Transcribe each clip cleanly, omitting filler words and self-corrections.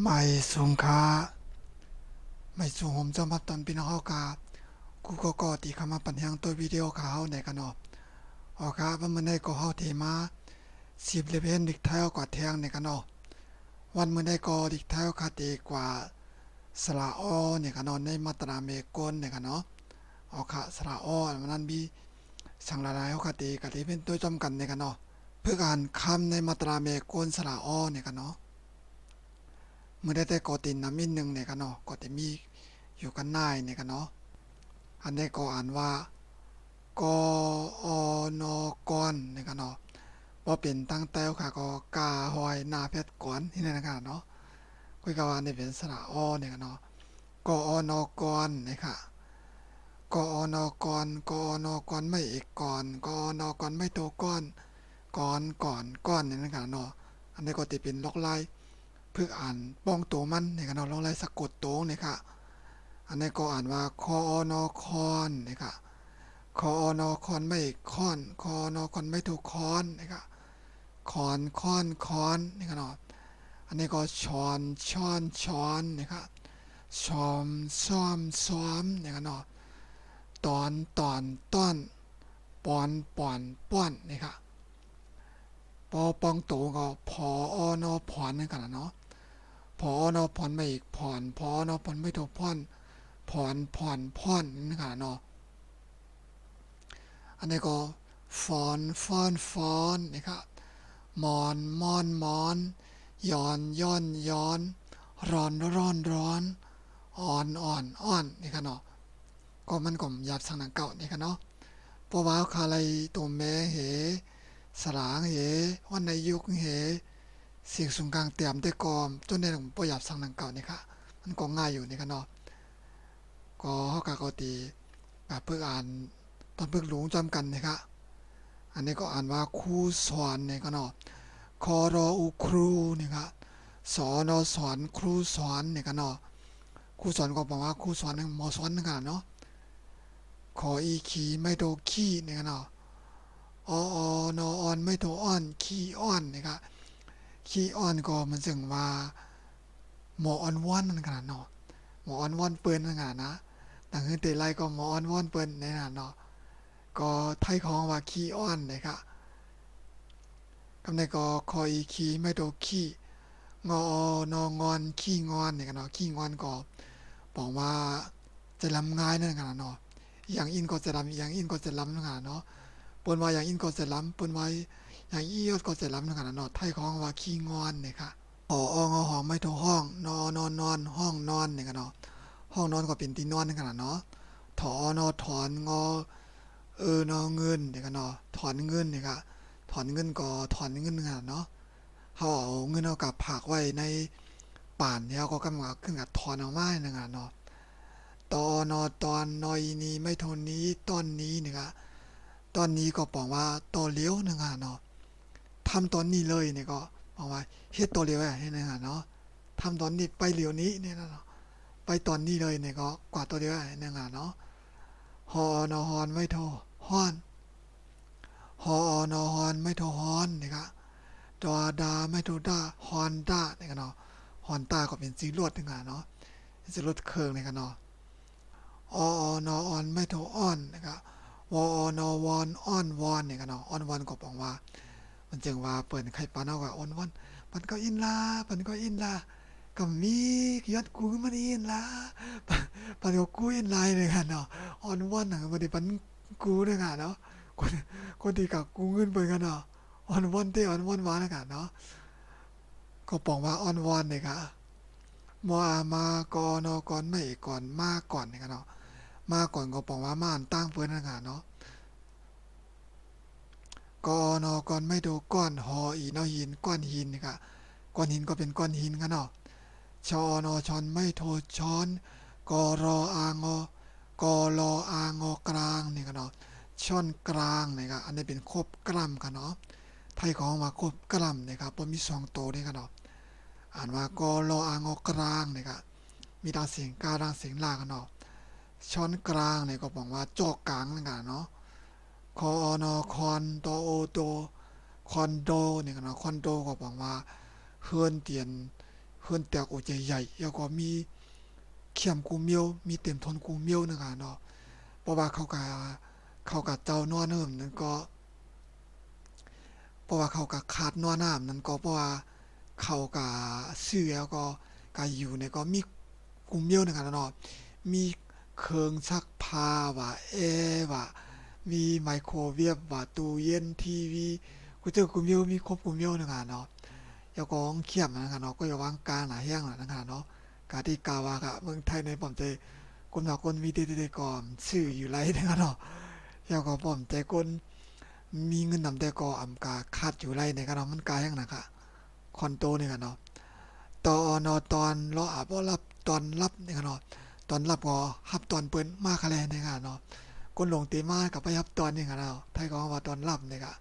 ไม่สูงค่าไม่สูงผมจะมาตอนปีนเขากากูก็กอตีเขามาปัญญางตัววิดีโอเขาในกันเนาะโอเคว่ามันได้ก็เขาเทมา10 เลเวลดิกไทยกว่าแทงในกันเนาะวันมันได้ก็ดิกไทยคาตีกว่าสระอในกันเนาะในมาตราเมกลในกันเนาะโอเคสระอมันนั้นบีสังลายเขาคาตีกับที่เป็นตัวจำกันในกันเนาะเพื่อการคำในมาตราเมกลสระอในกันเนาะเมื่อได้แต่กอตินน้ำมินหนึ่งในกันเนาะกอติมีอยู่กันนายในกันเนาะอันนี้ก็อ่านว่ากอนกรในกันเนาะว่าเป็นตั้งแต่ค่ะก็กาหอยนาเพชรก่อนที่นั่นนะครับเนาะคุยกันว่านี่เป็นสระอเนี่ยกันเนาะกอนกรนี่ค่ะกอนกรกอนกรไม่เอกก่อนกอนกรไม่โตก้อนก่อนก้อนนี่นะครับเนาะอันนี้ก็ติเป็นล็อกไล่เพื่ออ่านป้องตัวมันนี่กันเนาะล็อกไล่สะกดตัวนี่ค่ะอันนี้ก็อ่านว่าคอนคอนนี่ค่ะคอนคอนไม่คอนคอนคอนไม่ถูกคอนนี่ค่ะคอนค้อนค้อนนี่กันเนาะ อันนี้ก็ช้อนช้อนช้อนนะครับช้อมซ้อมซ้อมนะครับเนาะตอนตอนต้อนปอนปอนป้อนนะครับปอปองโตก็พออนอพรนั่นกันเนาะพออนอพรไม่อีกพรพออนอพรไม่ถูกพ่อนพรพรพ่อนนั่นกันเนาะอันนี้ก็ฟอนฟอนฟอนนะครับมอนมอนมอนย้อนย้อนย้อนร้อนร้อนร้อนอ่อนอ่อนอ่อนนี่กันเนาะ ก็มันก็หยาบสังหนังเก่านี่กันเนาะเพราะว่าคาไลตัวแม่เหสลางเหวันในยุคเหเสียงสูงกลางเตียมได้กอมจนในหลวงปอหยาบสังหนังเก่านี่ค่ะมันก็ง่ายอยู่นี่กันเนาะก็เฮากะกตีแบบเพื่ออ่านตอนเพื่อหลงจำกันนี่ค่ะอันนี้ก็อ่านว่าครูสอนนี่ก็เนาะคอรออูครูนี่ค่ะสอนอสอนครูสอนนี่กันเนาะครูสอนก็บอกว่าครูสอนหมอสอนนึงกันเนาะ ขออีขีไม่โทขี้เนี่ยเนาะอนออนไม่โทอ้อนขี้อ้อนนะครับขี้อ้อนก็มันจึงว่าหมออ่อนว่อนนั่นขนาดเนาะหมออ่อนว่อนเปิ้นนั่นขนาดนะแต่คือเตไลก็หมออ่อนว่อนเปิ้นในนั้นเนาะก็ไทยของว่าขี้อ้อนนะครับคำในก็คออีขีไม่โทขี้งอนองอนขี้งอนเนี่ยกันเนาะขี้งอนก็บอกว่าจะลำง่ายนั่นขนาดเนาะอย่างอินก็จะลำอย่างอินก็จะลำนั่นขนาดเนาะ ปนว่าอย่างอินก็เสร็จล้ำปนว่าอย่างอียอดก็เสร็จล้ำนึงกันนะเนาะไทยของว่าขี้งอนเนี่ยค่ะอหอไม่โทห้องนอนห้องนอนเนี่ยกันเนาะห้องนอนก็เป็นที่นอนนึงกันนะเนาะถอนอถอนงอนอเงินเนี่ยกันเนาะถอนเงินเนี่ยค่ะถอนเงินก็ถอนเงินกันเนาะเขาเอาเงินเอากับผักไว้ในป่านเนี่ยก็กำลังขึ้นกับถอนออกมาเนี่ยกันเนาะตอนอตอนนอยนี้ไม่ทนนี้ต้นนี้เนี่ยค่ะ ตอนนี้ก็บอกว่าตัวเลี้ยวหนึ่งอ่ะเนาะทำตอนนี้เลยเนี่ยก็บอกว่าเฮ็ดตัวเลี้ยวอ่ะนี่นึงอ่ะเนาะทำตอนนี้ไปเลี้ยวนี้เนี่ยเนาะไปตอนนี้เลยเนี่ยก็กว่าตัวเลี้ยวอ่ะนี่นึงอ่ะเนาะฮอนอฮอนไม่โทฮ้อนฮอนอฮอนไม่โทฮ้อนเนี่ยก็ดอดาไม่โทดาฮอนดาเนี่ยก็เนาะฮอนตาก็เป็นสีลวดนึงอ่ะเนาะสีลวดเคืองเนี่ยก็เนาะนอออนไม่โทอ้อนนะครับนอวอนอ้อนวอนเนี่ยก็เนาะอ้อนวอนก็บอกว่า มันจึงว่าเปิดไข่ปานเอาว่าอ่อนวันปันก็อินลาปันก็อินลาก็มียอดกูมันอินลาปันก็กูอินไลเลยค่ะเนาะอ่อนวันน่ะบ่ได้ปันกูเด้อค่ะเนาะคนคนที่กับกูเงินเปินกันเนาะอ่อนวันเตอ่อนวันวานนะค่ะเนาะก็บอกว่าอ่อนวันเนี่ยค่ะมอามากอนอก่อนไม่ก่อนมาก่อนเนี่ยค่ะเนาะมาก่อนก็บอกว่ามาอันตั้งเปิ้นนะค่ะเนาะกอนอก่อนไม่ดูก้อนหออีนอหินก้อนหินนี่ค่ะ ก้อนหินก็เป็นก้อนหินกันเนาะชอนอชอนไม่โทช้อนกอรออางอกอรออางอกลางนี่กันเนาะช่อนกลางนี่ครับอันนี้เป็นครบกล้ำกันเนาะไทยของมาครบกล้ำนี่ครับผมมีสองโตวนี่กันเนาะอ่านว่ากอรออางอกลางนี่ครับมีตาเสียงกลางเสียงล่างกันเนาะช้อนกลางนี่ก็บอกว่าจอกกลางนี่กันเนาะคอนอคอนโตโอโตคอนโดนี่กันเนาะคอนโดก็บอกว่าเฮือนเตียน เฮือนแตกโอใจใหญ่แล้วก็มีเขียมกูเมียวมีเต็มทนกูเมียวนะคะเนาะเพราะว่าเขากะเจ้านอนเฮิมนั่นก็เพราะว่าเขากะขาดนอนน้ำนั่นก็เพราะว่าเขากะซื้อแล้วก็อยู่ในก็มีกูเมียวนะคะเนาะมีเครื่องซักผ้าว่าแอร์ว่ามีไมโครเวฟว่าตู้เย็นทีวีกูเจอกูเมียวมีครบกูเมียวนะคะเนาะแล้วก็เขียมนะคะเนาะก็อย่าวางกลางหน้าแห้งนะคะเนาะกะที่กาวากะเมืองไทยในป้อมใจคนว่าคนมีเด็ดๆก่อนซื้ออยู่ไรนะคะเนาะแล้วก็ป้อมใจคนมีเงินนำแต่ก็อำกาคาดอยู่ไรนะคะเนาะมันกลายอย่างนะคะคอนโตนี่ค่ะเนาะตอนตอนรออาบ่รับตอนรับนี่ค่ะเนาะตอนรับก็รับตอนเปิ้นมาคะแลนี่ค่ะเนาะคนลงตีมากับไปรับตอนนี่ค่ะเนาะไทยก็ว่าตอนรับนี่ค่ะ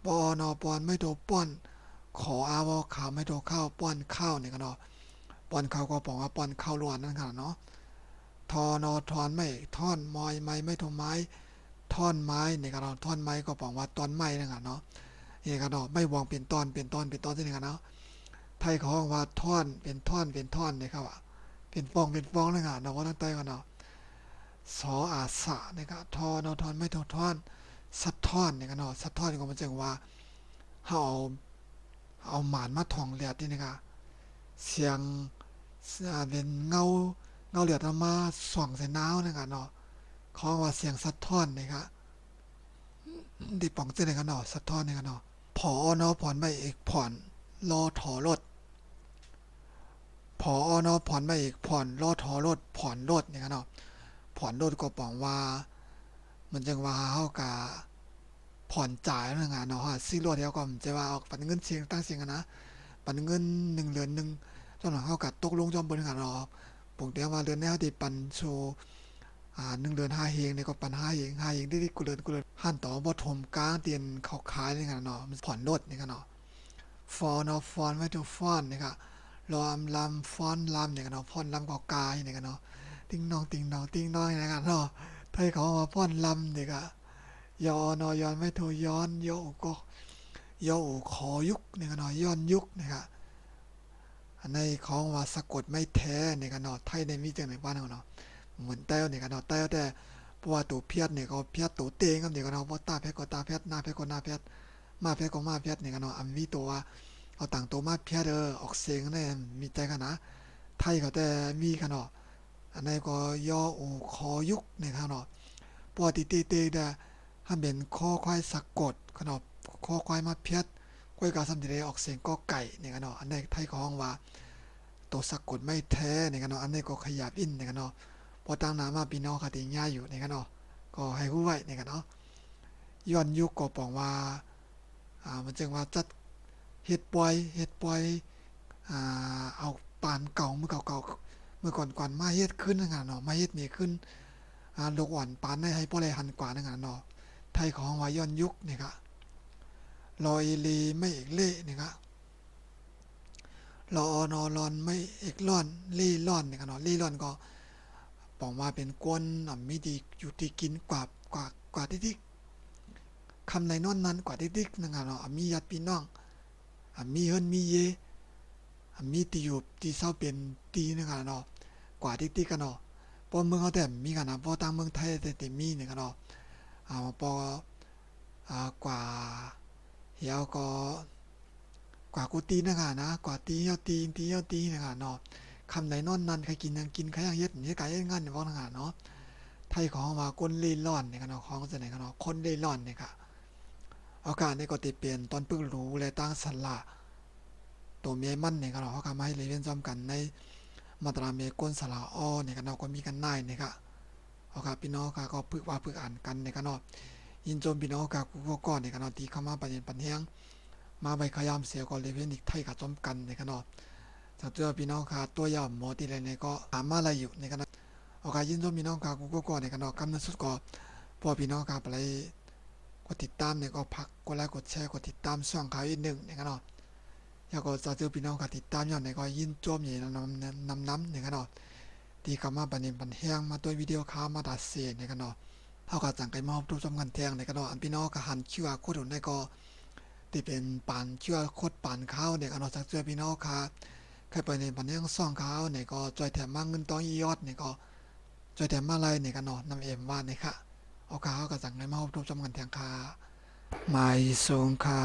ปอนปอนไม่โทรป้อนขออาวข่าวไม่โทรเข้าป้อนข้าวนี่ค่ะเนาะป้อนข้าวก็บอกว่าป้อนข้าวล้วนนั่นค่ะเนาะทอนทอนไม่ท่อนมอยไม่โทรไม้ท่อนไม้นี่ค่ะเนาะท่อนไม้ก็บอกว่าตอนไม้นั่นค่ะเนาะนี่ค่ะเนาะไม่วางเป็นตอนที่นี่ค่ะเนาะไทยเขาว่าท่อนเป็นท่อนนี่ครับว่าเป็นฟองเลยค่ะเนาะว่าตั้งแต่กันเนาะสออาสะนี่ค่ะทอนทอนไม่โทรท่อนสัดท่อนนี่ค่ะเนาะสัดท่อนก็มันจึงว่าเฮาเอาหมานมาท่องเลียดนี่นะคะเสียงเป็นเงาเหลือดมาส่องใส่น้าวนะคะเนาะเขาว่าเสียงสัดท่อนนี่ค่ะดิป่องเจนี่ค่ะเนาะสัดท่อนนี่ค่ะเนาะผอเนาะผ่อนไม่เอกผ่อนรอถอรถผอเนาะผ่อนไม่เอกผ่อนรอถอรถผ่อนรถนี่ค่ะเนาะผ่อนรถก็ปองว่ามันจึงว่าเฮากะผ่อนจ่ายนั่นน่ะเนาะซื้อรถแล้วก็จะว่าออกปันเงินเสียงตั้งเสียงกันนะปันเงิน1เดือน1ตอนนั้นเฮาก็ตกลงจอมเบิ่นกันเนาะปงแต่ว่าเดือนแนวที่ปันโช1เดือน5เฮงนี่ก็ปัน5เฮงได้กูเลินหันต่อบ่ทมกลางเตียนเขาขายนี่กันเนาะมันผ่อนรถนี่กันเนาะฟอนเนาะฟอนไว้ตัวฟอนนี่ก็รอลำฟอนลำนี่กันเนาะฟอนลำก็กายนี่กันเนาะติ้งนองติ้งนองติ้งนองนี่กันเนาะไทยเขาว่าฟอนลำนี่ก็ยอนอยอนไม่โทย้อนโยก็โยขอยุกนี่กันเนาะย้อนยุกนี่ก็อันในของว่าสะกดไม่แท้นี่กันเนาะไทยในมีจังไหนบ้านเนาะเหมือนแต้วนี่กันเนาะแต้วแต่เพราะว่าตัวเพียรเนี่ยก็เพียรตัวเตงครับนี่กันเนาะบ่ตาเพชรก็ตาเพชรหน้าเพชรก็หน้าเพชรมาเพชรก็มาเพชรนี่กันเนาะอันมีตัวเอาต่างตัวมาเพชรออกเสียงได้มีใจกันนะไทยเขาแต่มีกันเนาะอันนี้ก็ยอโอคอยุกนี่กันเนาะปอติเตเตได้ถ้าเป็นข้อควายสะกดกันเนาะข้อควายมาเพชรกล้วยกาสำที่ได้ออกเสียงก็ไก่นี่กันเนาะอันนี้ไทยของว่าตัวสะกดไม่แท้นี่กันเนาะอันนี้ก็ขยับอินนี่กันเนาะพอตั้งน้ำมาพี่น้องคติง่ายอยู่นี่กันเนาะก็ให้รู้ไว้นี่กันเนาะย้อนยุคก็บอกว่ามันจึงว่าจัดเฮ็ดปล่อยอ่เอาปานเก่าเมื่อเก่าๆเมื่อก่อนมาเฮ็ดขึ้นนั่นน่ะเนาะมาเฮ็ดนี่ขึ้นลูกอ่อนปานได้ให้บ่ได้หันกว่านั่นน่ะเนาะไทยของว่าย้อนยุคนี่ก็ลอยเลไม่เอกเล่นี่ก็รอนอรอนไม่เอกล่อนเล่ร่อนนี่ก็เนาะเล่ร่อนก็บอกว่าเป็นกวนมีดีอยู่ที่กินกว่าที่คำในนอนนั้นกว่าที่นั่นน่ะเนาะมีญาติพี่น้องมีเฮิรนมีเยมีตีอยู่ตีเศร้าเป็นตีนึงกันเนาะกว่าที่กันเนาะพอเมืองเขาแต่มีกันนะพอตามเมืองไทยแต่มีนี่กันเนาะพอกว่าเหี่ยวก็กว่ากูตีนะกันนะกว่าตีเหี่ยวตีนะกันเนาะคำไหนนอนนั้นใครกินยังกินใครยังเฮ็ดนี่กายงานเนี่ยว่านะกันเนาะไทยของว่าคนเล่ร่อนนี่กันเนาะของจะไหนกันเนาะคนเล่ร่อนนี่ค่ะโอกาสในก็ติเปลี่ยนตอนปึกรู้และตั้งสละตัวเมียมันเนี่ยก็เราเขาทำให้เรียนจำกันในมาตราเมก้นสละอ้อเนี่ยกันเราก็มีกันได้เนี่ยครับเอาครับพี่น้องครับก็พึกว่าพึกอ่านกันเนี่ยกันเนาะยินจมพี่น้องครับกูก็เนี่ยกันเนาะตีเข้ามาประเด็นปัญหามาใบขยามเสียก็เลยเป็นอีกไทยกับจมกันเนี่ยกันเนาะจากตัวพี่น้องครับตัวยาวหมอตีอะไรเนี่ยก็ถามมาอะไรอยู่เนี่ยกันเนาะเอาครับยินจมพี่น้องครับกูก็เนี่ยกันเนาะกำนันสุดก็พอพี่น้องครับอะไรกดติดตามเนี่ยก็พักกดไลค์กดแชร์กดติดตามช่องข่าวอีกหนึ่งเนี่ยกันเนาะแล้วก็จะเจอพี่น้องกับติดตามย้อนในก็ยินจวมใหญ่น้ำเนี่ยกันเนาะที่เข้ามาประเด็นปัญหามาตัววิดีโอค้ามาดัดเสียเนี่ยกันเนาะเท่ากับจังไก่มอบทุกชมกันแทงเนี่ยกันเนาะอันพี่น้องกับหันคิวอาร์โค้ดในก็ที่เป็นปานคิวอาร์โค้ดปานข้าวเนี่ยกันเนาะจากเจอพี่น้องค่ะใคร ให้ไปในปันยังซ่องเขาเนี่ยก็จอยแถมมาเงินต้องยอดเนี่ยก็จอยแถมมาอะไรเนี่ยก็นอนนำเอ็มว่าเนี่ยค่ะเอาข้าวกับสั่งในมาอบรมจำกันแทงคาไม่ทรงคา